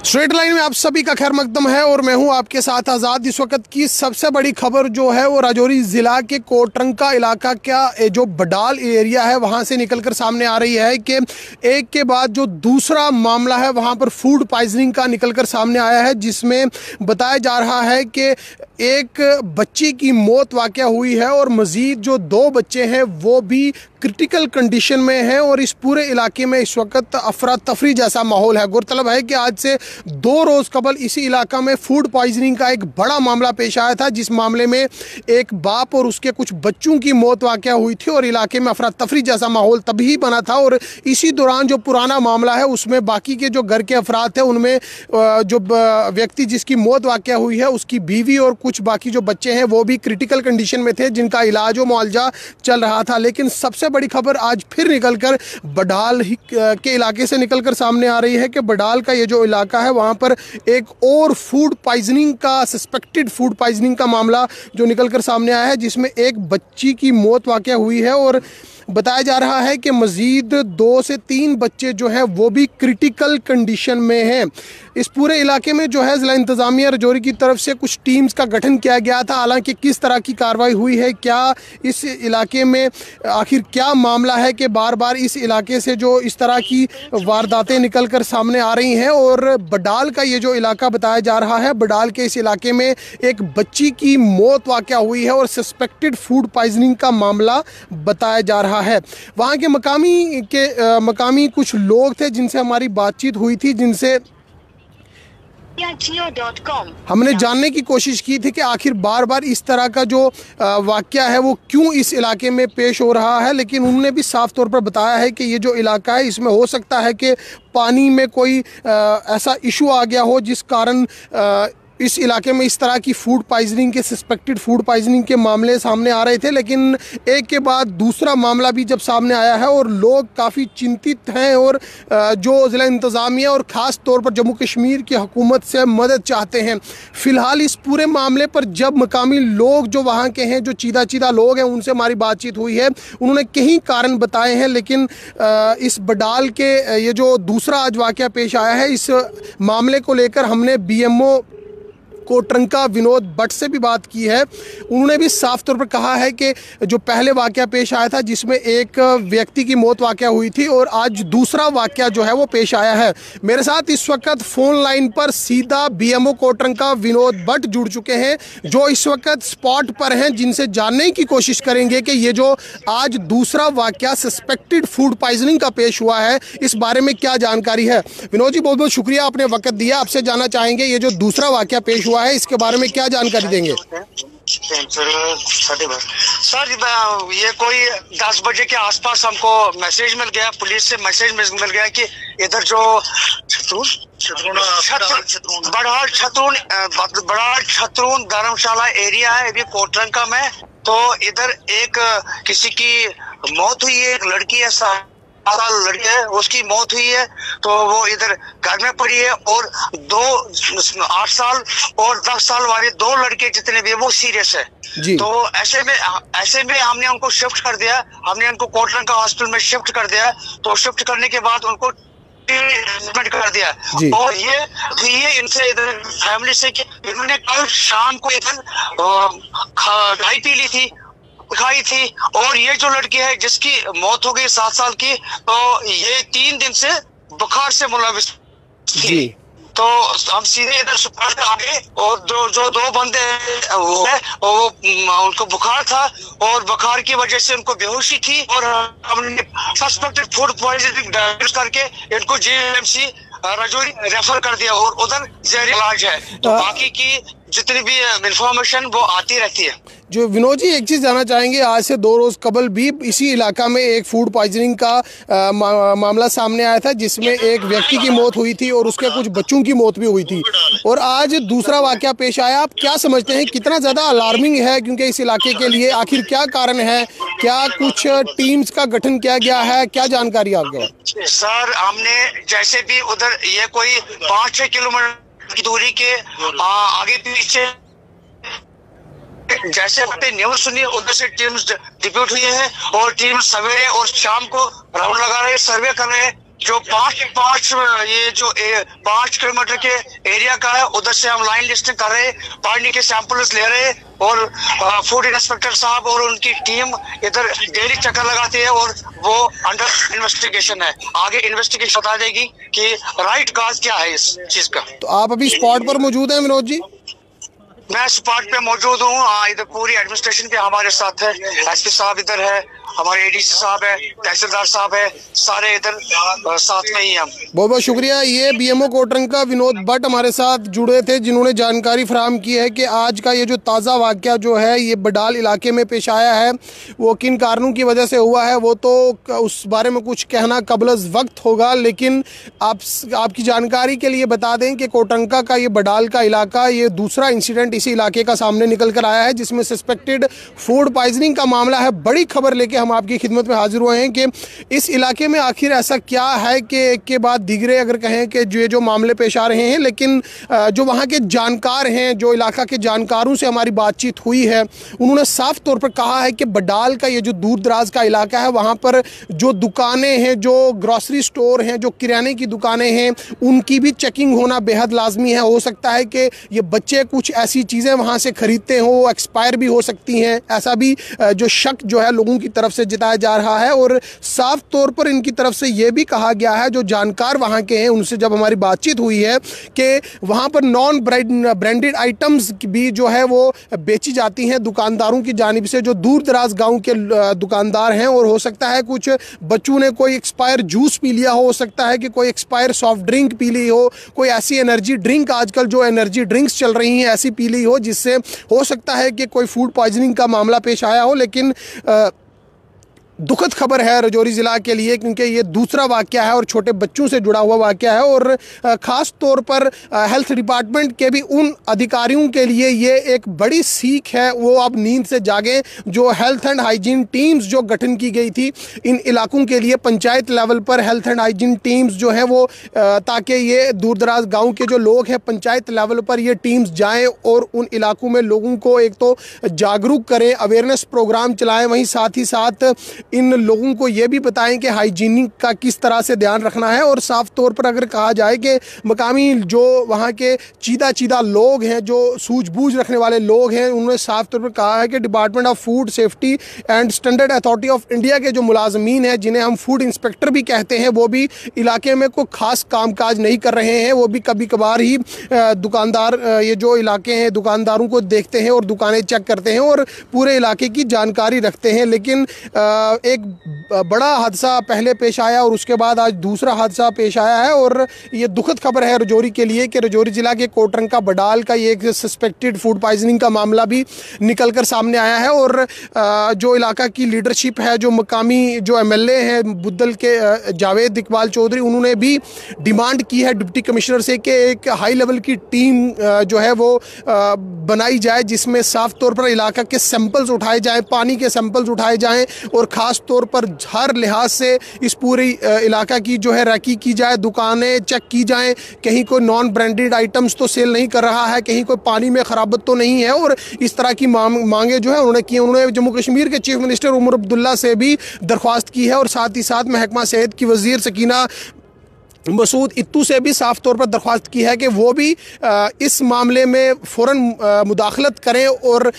Straight line में आप सभी का खैर मकदम है और मैं हूं आपके साथ आज़ाद। इस वक्त की सबसे बड़ी खबर जो है वो राजौरी ज़िला के कोटरंका इलाका का जो बडाल एरिया है वहां से निकलकर सामने आ रही है कि एक के बाद जो दूसरा मामला है वहां पर फूड पॉइजनिंग का निकलकर सामने आया है, जिसमें बताया जा रहा है कि एक बच्ची की मौत वाक़या हुई है और मज़ीद जो 2 बच्चे हैं वो भी क्रिटिकल कंडीशन में हैं और इस पूरे इलाके में इस वक्त अफरा तफरी जैसा माहौल है। गौरतलब है कि आज से 2 रोज़ कबल इसी इलाका में फूड पॉइजनिंग का एक बड़ा मामला पेश आया था, जिस मामले में एक बाप और उसके कुछ बच्चों की मौत वाक़या हुई थी और इलाके में अफरा तफरी जैसा माहौल तभी बना था। और इसी दौरान जो पुराना मामला है उसमें बाकी के जो घर के अफराद थे उनमें जो व्यक्ति जिसकी मौत वाक़या हुई है उसकी बीवी और कुछ बाकी जो बच्चे हैं वो भी क्रिटिकल कंडीशन में थे, जिनका इलाज व मुआवजा चल रहा था। लेकिन सबसे बड़ी खबर आज फिर निकलकर बडाल के इलाके से निकलकर सामने आ रही है कि बडाल का ये जो इलाका है वहाँ पर एक और फूड पॉइजनिंग का सस्पेक्टेड फूड पॉइजनिंग का मामला जो निकलकर सामने आया है, जिसमें एक बच्ची की मौत वाक़या हुई है और बताया जा रहा है कि मज़ीद 2 से 3 बच्चे जो हैं वो भी क्रिटिकल कंडीशन में हैं। इस पूरे इलाके में जो है ज़िला इंतज़ामिया राजौरी की तरफ से कुछ टीम्स का गठन किया गया था। हालांकि किस तरह की कार्रवाई हुई है, क्या इस इलाके में आखिर क्या मामला है कि बार बार इस इलाके से जो इस तरह की वारदातें निकल कर सामने आ रही हैं। और बडाल का ये जो इलाका बताया जा रहा है, बडाल के इस इलाके में एक बच्ची की मौत वाक़या हुई है और सस्पेक्टेड फूड पॉइजनिंग का मामला बताया जा रहा है। वहाँ के मकामी कुछ लोग थे जिनसे हमारी बातचीत हुई थी, जिनसे हमने जानने की कोशिश की थी कि आखिर बार बार इस तरह का जो वाक़या है वो क्यों इस इलाके में पेश हो रहा है। लेकिन उन्होंने भी साफ तौर पर बताया है कि ये जो इलाका है इसमें हो सकता है कि पानी में कोई ऐसा इशू आ गया हो जिस कारण इस इलाके में इस तरह की फूड पॉइजनिंग के सस्पेक्टेड फूड पॉइजनिंग के मामले सामने आ रहे थे। लेकिन एक के बाद दूसरा मामला भी जब सामने आया है और लोग काफ़ी चिंतित हैं और जो ज़िला इंतज़ामिया और ख़ास तौर पर जम्मू कश्मीर की हुकूमत से मदद चाहते हैं। फ़िलहाल इस पूरे मामले पर जब मकामी लोग जो वहाँ के हैं, जो चीदा लोग हैं, उनसे हमारी बातचीत हुई है, उन्होंने कई कारण बताए हैं। लेकिन इस बडाल के ये जो दूसरा आज वाक़या पेश आया है, इस मामले को लेकर हमने BMO कोटरंका विनोद भट्ट से भी बात की है। उन्होंने भी साफ तौर पर कहा है कि जो पहले वाक़या पेश आया था जिसमें एक व्यक्ति की मौत वाक़या हुई थी और आज दूसरा वाक़या जो है वो पेश आया है। मेरे साथ इस वक्त फ़ोन लाइन पर सीधा BMO कोटरंका विनोद भट्ट जुड़ चुके हैं, जो इस वक्त स्पॉट पर हैं, जिनसे जानने की कोशिश करेंगे कि ये जो आज दूसरा वाक़या सस्पेक्टेड फूड पॉइजनिंग का पेश हुआ है इस बारे में क्या जानकारी है। विनोद जी, बहुत बहुत शुक्रिया, आपने वक्त दिया। आपसे जानना चाहेंगे ये जो दूसरा वाक़या पेश हुआ है इसके बारे में क्या जानकारी देंगे। सर, ये कोई 10 बजे के आसपास हमको मैसेज मिल गया, पुलिस से मैसेज मिल गया कि इधर जो बड़ा छतरून धर्मशाला एरिया है अभी कोटरंका में, तो इधर एक किसी की मौत हुई है। एक लड़की है, 7 साल लड़की है, उसकी मौत हुई है। तो वो इधर घर में पड़ी है और 8 साल और 10 साल वाले 2 लड़के जितने भी वो सीरियस है जी। तो ऐसे में हमने उनको शिफ्ट कर दिया, हमने उनको कोटरंका हॉस्पिटल में शिफ्ट कर दिया। तो शिफ्ट करने के बाद उनको ट्रीटमेंट कर दिया। और ये इनसे इधर फैमिली से कि इन्होंने कल शाम को इधर चाय पी ली थी, खाई थी। और ये जो लड़की है जिसकी मौत हो गई 7 साल की, तो ये 3 दिन से बुखार से मुलविस थी। तो हम सीधे इधर सुपार पे आ गए और जो 2 बंदे हैं वो उनको बुखार था और बुखार की वजह से उनको बेहोशी थी और हमने सस्पेक्टेड फूड पॉइजनिंग डायग्नोस करके इनको JMC राजौरी रेफर कर दिया और उधर ज़ेरे इलाज है। तो बाकी की जितनी भी इंफॉर्मेशन वो आती रहती है। जो विनोद जी, एक चीज़ जानना चाहेंगे, आज से 2 रोज़ कबल भी इसी इलाका में एक फूड पॉइजनिंग का मामला सामने आया था, जिसमें एक व्यक्ति की मौत हुई थी और उसके कुछ बच्चों की मौत भी हुई थी, और आज दूसरा वाक़या पेश आया। आप क्या समझते हैं, कितना ज़्यादा अलार्मिंग है क्योंकि इस इलाके के लिए? आखिर क्या कारण है, क्या कुछ टीम्स का गठन किया गया है, क्या जानकारी आपको? सर, हमने जैसे भी उधर ये कोई 5-6 किलोमीटर की दूरी के आगे पीछे जैसे हमने न्यूज सुनी, उधर से टीम्स डिप्यूट हुई है और टीम सवेरे और शाम को राउंड लगा रहे, सर्वे कर रहे हैं जो पाँच ये जो 5 किलोमीटर के एरिया का है, उधर से हम लाइन लिस्टिंग कर रहे हैं, पानी के सैंपल्स ले रहे हैं और फूड इंस्पेक्टर साहब और उनकी टीम इधर डेली चक्कर लगाती है और वो अंडर इन्वेस्टिगेशन है। आगे इन्वेस्टिगेशन बता देगी कि राइट काज क्या है इस चीज का। तो आप अभी स्पॉट पर मौजूद हैं विनोद जी? मैं स्पॉट पे मौजूद हूँ। हाँ, इधर पूरी एडमिनिस्ट्रेशन के हमारे साथ है, एसपी साहब इधर है, हमारे एडीसी साहब है, तहसीलदार साहब है, सारे इधर साथ में ही हम। बहुत बहुत शुक्रिया। ये बीएमओ कोटरंका विनोद भट्ट हमारे साथ जुड़े थे, जिन्होंने जानकारी फराहम की है कि आज का ये जो ताज़ा वाक़या जो है ये बडाल इलाके में पेश आया है, वो किन कारणों की वजह से हुआ है वो तो उस बारे में कुछ कहना कबल वक्त होगा, लेकिन आपकी जानकारी के लिए बता दें कि कोटरंका का ये बडाल का इलाका, ये दूसरा इंसिडेंट इसी इलाके का सामने निकल कर आया है, जिसमें सस्पेक्टेड फूड पॉइजनिंग का मामला है। बड़ी खबर लेके हम आपकी खिदमत में हाजिर हुए हैं कि इस इलाके में आखिर ऐसा क्या है कि एक के बाद दीगरे अगर कहें कि जो मामले पेश आ रहे हैं, लेकिन जो वहाँ के जानकार हैं, जो इलाका के जानकारों से हमारी बातचीत हुई है, उन्होंने साफ तौर पर कहा है कि बडाल का ये जो दूर दराज का इलाका है, वहाँ पर जो दुकानें हैं, जो ग्रॉसरी स्टोर हैं, जो किराने की दुकानें हैं, उनकी भी चेकिंग होना बेहद लाजमी है। हो सकता है कि ये बच्चे कुछ ऐसी चीज़ें वहाँ से ख़रीदते हो, वो एक्सपायर भी हो सकती हैं, ऐसा भी जो शक जो है लोगों की तरफ से जिताया जा रहा है। और साफ तौर पर इनकी तरफ से ये भी कहा गया है, जो जानकार वहाँ के हैं उनसे जब हमारी बातचीत हुई है, कि वहाँ पर नॉन ब्रांडेड आइटम्स भी जो है वो बेची जाती हैं दुकानदारों की जानिब से, जो दूर दराज गाँव के दुकानदार हैं। और हो सकता है कुछ बच्चों ने कोई एक्सपायर जूस पी लिया हो सकता है कि कोई एक्सपायर सॉफ्ट ड्रिंक पी ली हो, कोई ऐसी एनर्जी ड्रिंक, आजकल जो एनर्जी ड्रिंक्स चल रही हैं, ऐसी पी ली हो, जिससे हो सकता है कि कोई फूड पॉइजनिंग का मामला पेश आया हो। लेकिन दुखद खबर है राजौरी ज़िला के लिए, क्योंकि ये दूसरा वाक़या है और छोटे बच्चों से जुड़ा हुआ वाक़या है। और ख़ास तौर पर हेल्थ डिपार्टमेंट के भी उन अधिकारियों के लिए ये एक बड़ी सीख है, वो अब नींद से जागें। जो हेल्थ एंड हाइजीन टीम्स जो गठन की गई थी इन इलाकों के लिए, पंचायत लेवल पर हेल्थ एंड हाइजीन टीम्स जो है वो, ताकि ये दूर दराज गाँव के जो लोग हैं, पंचायत लेवल पर ये टीम्स जाएँ और उन इलाकों में लोगों को एक तो जागरूक करें, अवेयरनेस प्रोग्राम चलाएँ, वहीं साथ ही साथ इन लोगों को ये भी बताएं कि हाइजीनिक का किस तरह से ध्यान रखना है। और साफ तौर पर अगर कहा जाए कि मकामी जो वहाँ के चीदा लोग हैं, जो सूझबूझ रखने वाले लोग हैं, उन्होंने साफ तौर पर कहा है कि department of food safety and standard authority of India के जो मुलाजमीन हैं, जिन्हें हम फूड इंस्पेक्टर भी कहते हैं, वो भी इलाके में कोई ख़ास कामकाज नहीं कर रहे हैं। वो भी कभी कभार ही दुकानदार, ये जो इलाके हैं, दुकानदारों को देखते हैं और दुकानें चेक करते हैं और पूरे इलाके की जानकारी रखते हैं। लेकिन एक बड़ा हादसा पहले पेश आया और उसके बाद आज दूसरा हादसा पेश आया है। और ये दुखद खबर है राजौरी के लिए कि राजौरी ज़िला के कोटरंका बडाल का ये एक सस्पेक्टेड फूड पॉइजनिंग का मामला भी निकल कर सामने आया है। और जो इलाका की लीडरशिप है, जो मकामी जो MLA हैं बुद्धल के जावेद इकबाल चौधरी, उन्होंने भी डिमांड की है डिप्टी कमिश्नर से कि एक हाई लेवल की टीम जो है वो बनाई जाए, जिसमें साफ तौर पर इलाका के सैंपल्स उठाए जाएँ, पानी के सैंपल्स उठाए जाएँ और ख़ास तौर पर हर लिहाज से इस पूरी इलाका की जो है रैकी की जाए, दुकानें चेक की जाएं, कहीं कोई नॉन ब्रांडेड आइटम्स तो सेल नहीं कर रहा है, कहीं कोई पानी में खराबत तो नहीं है। और इस तरह की मांगे जो है उन्होंने की। उन्होंने जम्मू कश्मीर के चीफ मिनिस्टर उमर अब्दुल्ला से भी दरख्वास्त की है और साथ ही साथ महकमा सेहत की वज़ीर सकीना मसूद इत्तू से भी साफ तौर पर दरख्वास्त की है कि वो भी इस मामले में फ़ौरन मुदाखलत करें और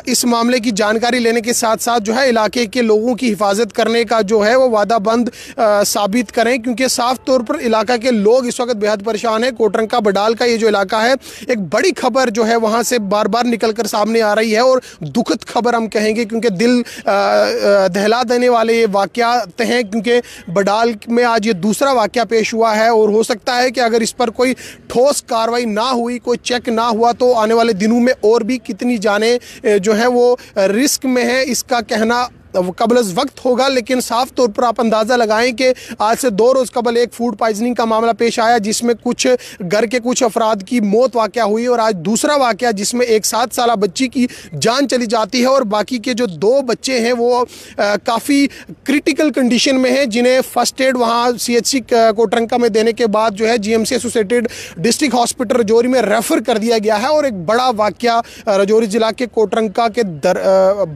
इस मामले की जानकारी लेने के साथ साथ जो है इलाके के लोगों की हिफाजत करने का जो है वो वादाबंद साबित करें, क्योंकि साफ तौर पर इलाका के लोग इस वक्त बेहद परेशान हैं। कोटरंका बडाल का ये जो इलाका है, एक बड़ी खबर जो है वहाँ से बार बार निकल कर सामने आ रही है और दुखद खबर हम कहेंगे, क्योंकि दिल दहला देने वाले ये वाक़यात हैं। क्योंकि बडाल में आज ये दूसरा वाक़या पेश हुआ है और हो सकता है कि अगर इस पर कोई ठोस कार्रवाई ना हुई, कोई चेक ना हुआ, तो आने वाले दिनों में और भी कितनी जानें जो है वो रिस्क में है, इसका कहना कबल वक्त होगा। लेकिन साफ तौर पर आप अंदाज़ा लगाएं कि आज से 2 रोज़ कबल एक फूड पॉइजनिंग का मामला पेश आया, जिसमें कुछ घर के कुछ अफराद की मौत वाक़या हुई, और आज दूसरा वाक़या जिसमें एक 7 साला बच्ची की जान चली जाती है और बाकी के जो 2 बच्चे हैं वो काफ़ी क्रिटिकल कंडीशन में हैं, जिन्हें फ़र्स्ट एड वहाँ CHC कोटरंका में देने के बाद जो है GMC associated district hospital Rajouri में रेफ़र कर दिया गया है। और एक बड़ा वाक़या राजौरी ज़िला के कोटरंका के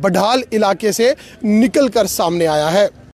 बडाल इलाके से निकल कर सामने आया है।